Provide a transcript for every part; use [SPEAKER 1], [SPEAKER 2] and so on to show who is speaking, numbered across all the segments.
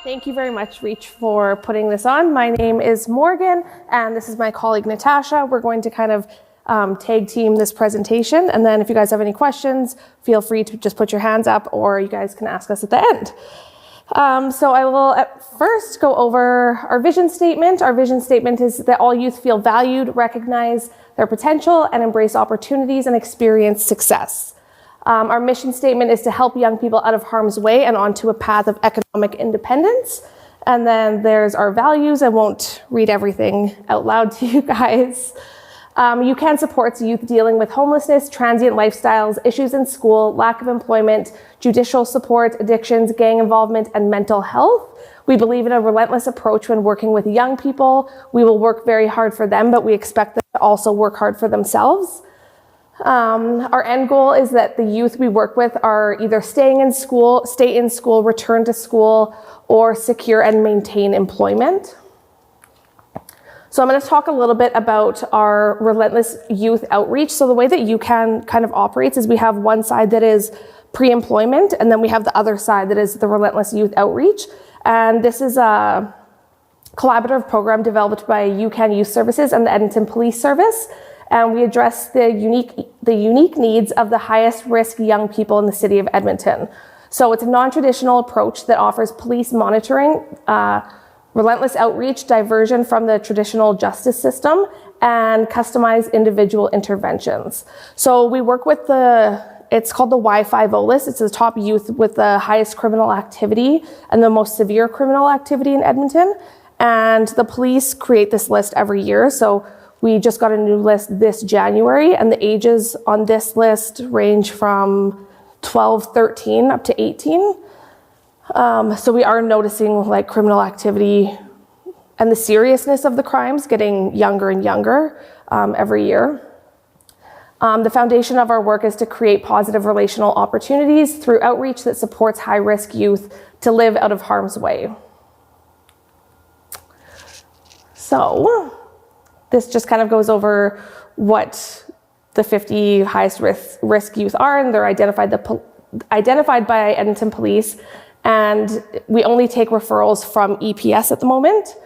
[SPEAKER 1] Thank you very much, REACH, for putting this on. My name is Morgan, and this is my colleague, Natasha. We're going to kind of tag team this presentation, and then if you guys have any questions, feel free to just put your hands up, or you guys can ask us at the end. So I will at first go over our vision statement. Our vision statement is that all youth feel valued, recognize their potential, and embrace opportunities and experience success. Our mission statement is to help young people out of harm's way and onto a path of economic independence. And then there's our values. I won't read everything out loud to you guys. YOUCAN supports youth dealing with homelessness, transient lifestyles, issues in school, lack of employment, judicial support, addictions, gang involvement, and mental health. We believe in a relentless approach when working with young people. We will work very hard for them, but we expect them to also work hard for themselves. Our end goal is that the youth we work with are either stay in school, return to school, or secure and maintain employment. So I'm going to talk a little bit about our relentless youth outreach. So the way that YOUCAN kind of operates is we have one side that is pre-employment, and then we have the other side that is the relentless youth outreach. And this is a collaborative program developed by YOUCAN Youth Services and the Edmonton Police Service. And we address the unique needs of the highest risk young people in the city of Edmonton. So it's a non-traditional approach that offers police monitoring, relentless outreach, diversion from the traditional justice system, and customized individual interventions. So we work with it's called the Y50 list. It's the top youth with the highest criminal activity and the most severe criminal activity in Edmonton. And the police create this list every year. So we just got a new list this January, and the ages on this list range from 12, 13 up to 18. So we are noticing like criminal activity and the seriousness of the crimes getting younger and younger every year. The foundation of our work is to create positive relational opportunities through outreach that supports high-risk youth to live out of harm's way. So this just kind of goes over what the 50 highest risk youth are, and they're identified by Edmonton Police. And we only take referrals from EPS at the moment.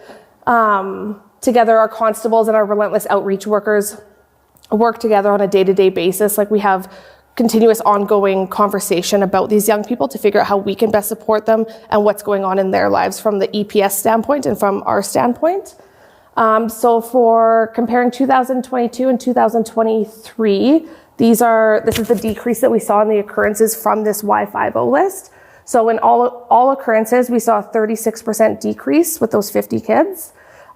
[SPEAKER 1] Together, our constables and our relentless outreach workers work together on a day-to-day basis. Like, we have continuous ongoing conversation about these young people to figure out how we can best support them and what's going on in their lives from the EPS standpoint and from our standpoint. So for comparing 2022 and 2023, this is the decrease that we saw in the occurrences from this Y50 list. So in all occurrences, we saw a 36% decrease with those 50 kids.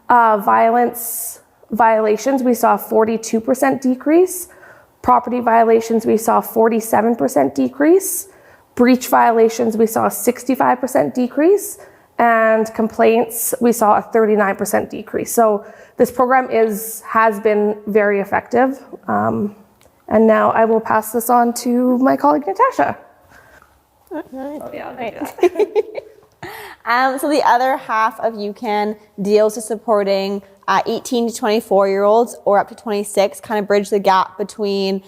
[SPEAKER 1] Violence violations, we saw a 42% decrease. Property violations, we saw a 47% decrease. Breach violations, we saw a 65% decrease. And complaints, we saw a 39% decrease. So this program has been very effective. And now I will pass this on to my colleague, Natasha.
[SPEAKER 2] Oh, yeah, so the other half of YOUCAN deals with supporting 18 to 24-year-olds or up to 26, kind of bridge the gap between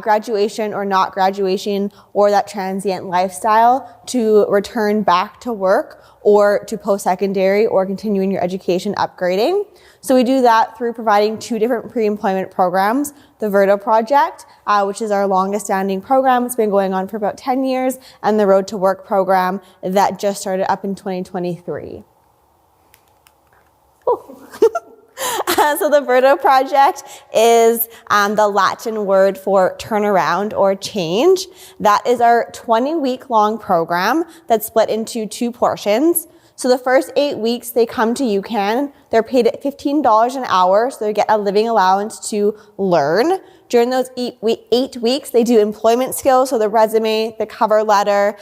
[SPEAKER 2] graduation or not graduation or that transient lifestyle to return back to work or to post-secondary or continuing your education upgrading. So we do that through providing two different pre-employment programs, the Verdo Project, which is our longest standing program. It's been going on for about 10 years, and the Road to Work program that just started up in 2023. So the Verdo Project is the Latin word for turnaround or change. That is our 20-week-long program that's split into two portions. So the first 8 weeks, they come to YOUCAN. They're paid at $15 an hour, so they get a living allowance to learn. During those 8 weeks, they do employment skills, so the resume, the cover letter,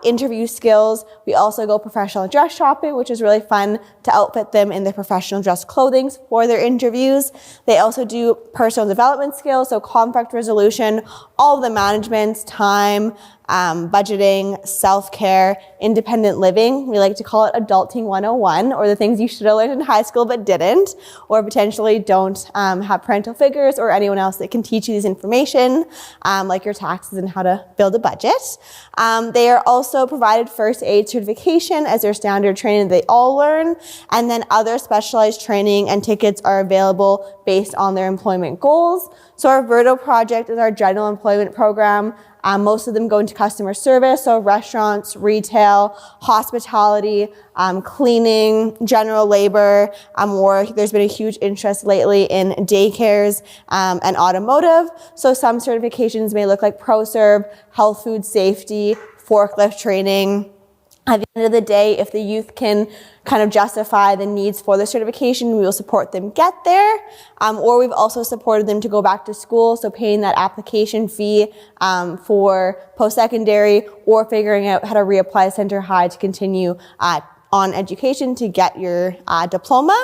[SPEAKER 2] interview skills. We also go professional dress shopping, which is really fun to outfit them in their professional dress clothing for their interviews. They also do personal development skills, so conflict resolution, all of the management, time, budgeting, self-care, independent living. We like to call it Adulting 101, or the things you should have learned in high school but didn't, or potentially don't have parental figures or anyone else that can can teach you this information, like your taxes and how to build a budget. They are also provided first aid certification as their standard training they all learn, and then other specialized training and tickets are available based on their employment goals. So our Verdo project is our general employment program. Most of them go into customer service, so restaurants, retail, hospitality, cleaning, general labor, or there's been a huge interest lately in daycares and automotive. So some certifications may look like ProServe, health, food safety, forklift training. At the end of the day, if the youth can kind of justify the needs for the certification, we will support them get there. Or we've also supported them to go back to school, so paying that application fee for post-secondary or figuring out how to reapply Center High to continue on education to get your diploma.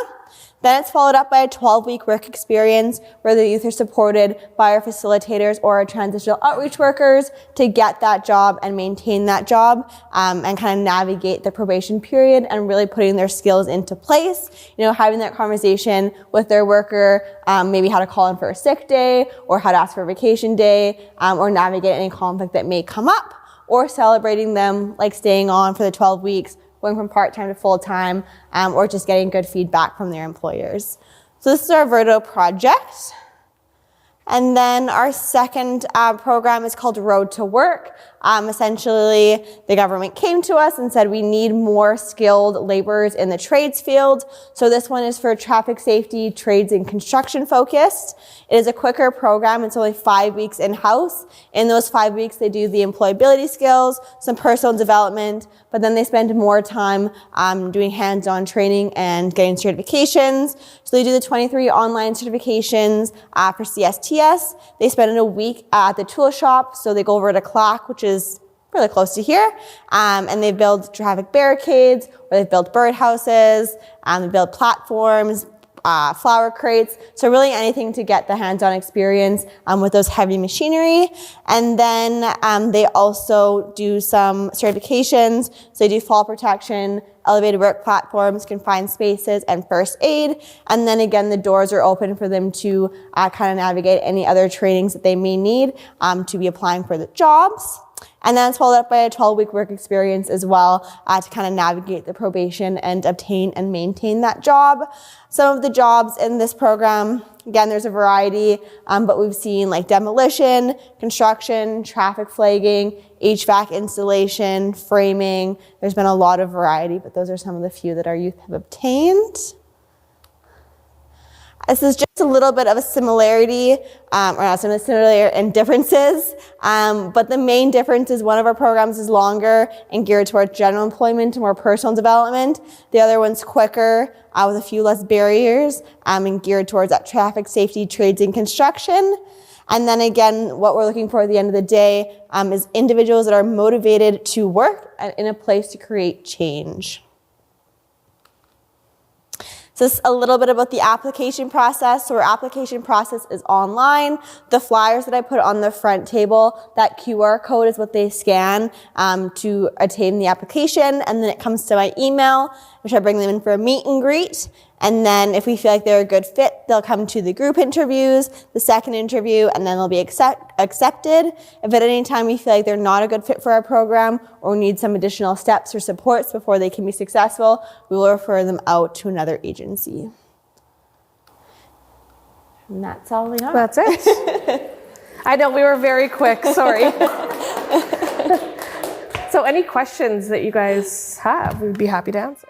[SPEAKER 2] Then it's followed up by a 12-week work experience where the youth are supported by our facilitators or our transitional outreach workers to get that job and maintain that job and kind of navigate the probation period and really putting their skills into place. You know, having that conversation with their worker, maybe how to call in for a sick day or how to ask for a vacation day or navigate any conflict that may come up, or celebrating them like staying on for the 12 weeks, going from part-time to full-time, or just getting good feedback from their employers. So this is our Verdo project. And then our second program is called Road to Work. Essentially, the government came to us and said we need more skilled laborers in the trades field. So this one is for traffic safety, trades, and construction focused. It is a quicker program. It's only 5 weeks in-house. In those 5 weeks, they do the employability skills, some personal development, but then they spend more time doing hands-on training and getting certifications. So they do the 23 online certifications for CSTS. They spend a week at the tool shop, so they go over to Clack, which is really close to here, and they build traffic barricades, or they build birdhouses, they build platforms, flower crates, so really anything to get the hands-on experience with those heavy machinery. And then they also do some certifications, so they do fall protection, elevated work platforms, confined spaces, and first aid. And then again, the doors are open for them to kind of navigate any other trainings that they may need to be applying for the jobs. And then it's followed up by a 12-week work experience as well to kind of navigate the probation and obtain and maintain that job. Some of the jobs in this program, again, there's a variety, but we've seen like demolition, construction, traffic flagging, HVAC installation, framing. There's been a lot of variety, but those are some of the few that our youth have obtained. This is just a little bit of a similarity, or not similarity and differences, but the main difference is one of our programs is longer and geared towards general employment and more personal development. The other one's quicker with a few less barriers and geared towards that traffic safety, trades, and construction. And then again, what we're looking for at the end of the day is individuals that are motivated to work and in a place to create change. So this is a little bit about the application process. So our application process is online. The flyers that I put on the front table, that QR code is what they scan to attain the application. And then it comes to my email, which I bring them in for a meet and greet. And then if we feel like they're a good fit, they'll come to the group interviews, the second interview, and then they'll be accepted. If at any time we feel like they're not a good fit for our program or need some additional steps or supports before they can be successful, we will refer them out to another agency. And that's all we got.
[SPEAKER 1] That's it. I know we were very quick, sorry. So any questions that you guys have, we'd be happy to answer.